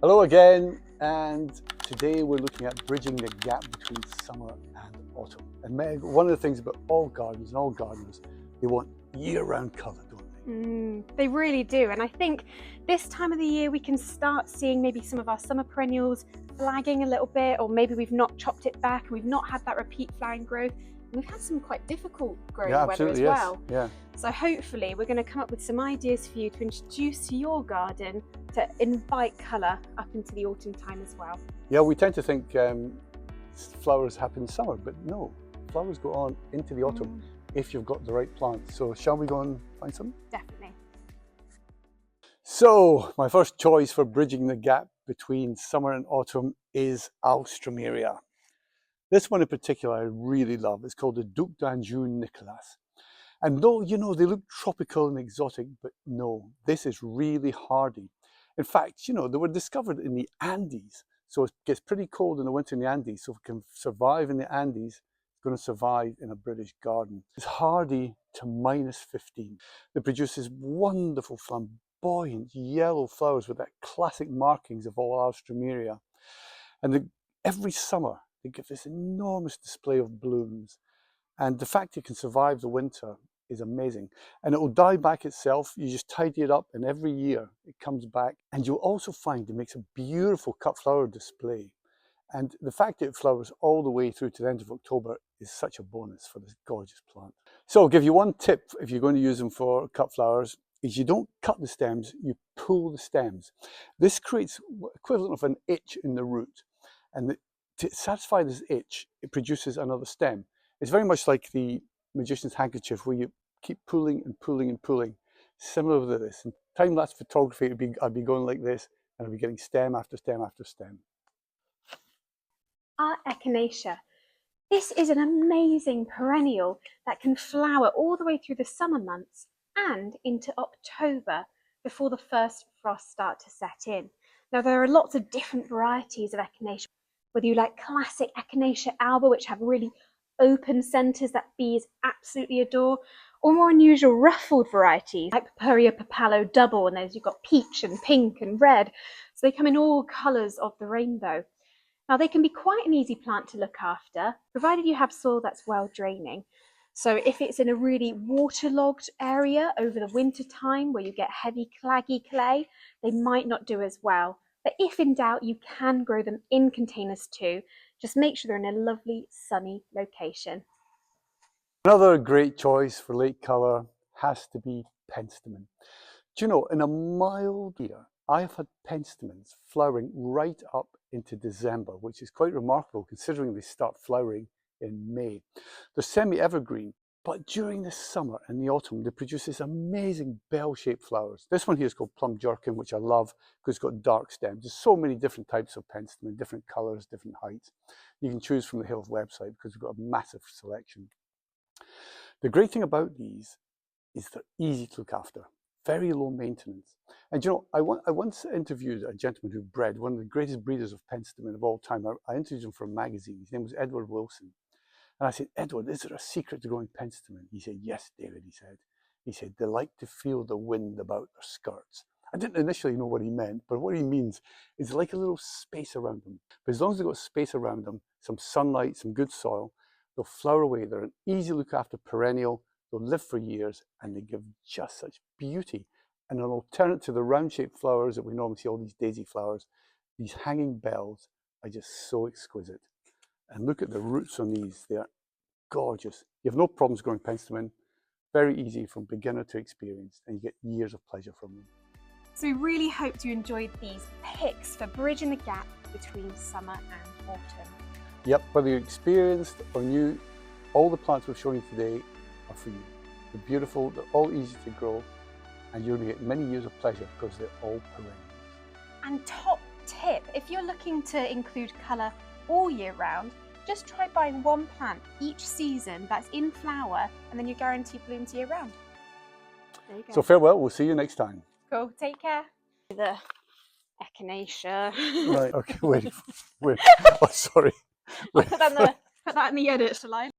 Hello again, and today we're looking at bridging the gap between summer and autumn. And Meg, one of the things about all gardens and all gardeners, they want year-round colour, don't they? They really do, and I think this time of the year we can start seeing maybe some of our summer perennials flagging a little bit, or maybe we've not chopped it back and we've not had that repeat flowering growth. We've had some quite difficult growing weather as well. Yeah. So hopefully we're going to come up with some ideas for you to introduce to your garden to invite colour up into the autumn time as well. Yeah, we tend to think flowers happen in summer, but no, flowers go on into the autumn if you've got the right plants. So shall we go and find some? Definitely. So my first choice for bridging the gap between summer and autumn is Alstroemeria. This one in particular I really love. It's called the Duc d'Anjou Nicolas. And though, you know, they look tropical and exotic, but no, this is really hardy. In fact, you know, they were discovered in the Andes. So it gets pretty cold in the winter in the Andes. So if it can survive in the Andes, it's going to survive in a British garden. It's hardy to -15. It produces wonderful flamboyant yellow flowers with that classic markings of all Alstroemeria. And every summer, they give this enormous display of blooms. And the fact it can survive the winter is amazing. And it will die back itself. You just tidy it up, and every year it comes back. And you'll also find it makes a beautiful cut flower display. And the fact that it flowers all the way through to the end of October is such a bonus for this gorgeous plant. So I'll give you one tip if you're going to use them for cut flowers, is you don't cut the stems, you pull the stems. This creates equivalent of an itch in the root. And to satisfy this itch, it produces another stem. It's very much like the magician's handkerchief, where you keep pulling and pulling and pulling. Similar to this. In time-lapse photography, I'd be going like this, and I'd be getting stem after stem after stem. Our Echinacea. This is an amazing perennial that can flower all the way through the summer months and into October before the first frosts start to set in. Now, there are lots of different varieties of Echinacea, whether you like classic Echinacea alba, which have really open centres that bees absolutely adore, or more unusual ruffled varieties like Purpurea Papallo double, and those you've got peach and pink and red. So they come in all colours of the rainbow. Now, they can be quite an easy plant to look after, provided you have soil that's well draining. So if it's in a really waterlogged area over the winter time where you get heavy claggy clay, they might not do as well. But if in doubt, you can grow them in containers too. Just make sure they're in a lovely sunny location. Another great choice for late colour has to be Penstemon. Do you know, in a mild year, I've had Penstemons flowering right up into December, which is quite remarkable considering they start flowering in May. They're semi-evergreen, but during the summer and the autumn, they produce this amazing bell-shaped flowers. This one here is called Plum Jerkin, which I love because it's got dark stems. There's so many different types of Penstemon, different colours, different heights. You can choose from the Hayloft website because we've got a massive selection. The great thing about these is they're easy to look after, very low maintenance. And you know, I once interviewed a gentleman who bred one of the greatest breeders of Penstemon of all time. I interviewed him for a magazine. His name was Edward Wilson. And I said, Edward, is there a secret to growing Penstemon? He said, yes, David, he said. He said, they like to feel the wind about their skirts. I didn't initially know what he meant, but what he means is like a little space around them. But as long as they've got space around them, some sunlight, some good soil, they'll flower away. They're an easy look after perennial. They'll live for years, and they give just such beauty. And an alternate to the round-shaped flowers that we normally see, all these daisy flowers, these hanging bells are just so exquisite. And look at the roots on these. They are gorgeous. You have no problems growing Penstemon. Very easy from beginner to experienced, and you get years of pleasure from them. So we really hope you enjoyed these picks for bridging the gap between summer and autumn. Yep, whether you're experienced or new, all the plants we've shown you today are for you. They're beautiful, they're all easy to grow, and you're going to get many years of pleasure because they're all perennials. And top tip, if you're looking to include colour all year round, just try buying one plant each season that's in flower, and then you guarantee blooms year round. There you go. So farewell, we'll see you next time. Cool, take care. The Echinacea. Right, okay, wait. Oh, sorry. I'll put that in the edit, shall I?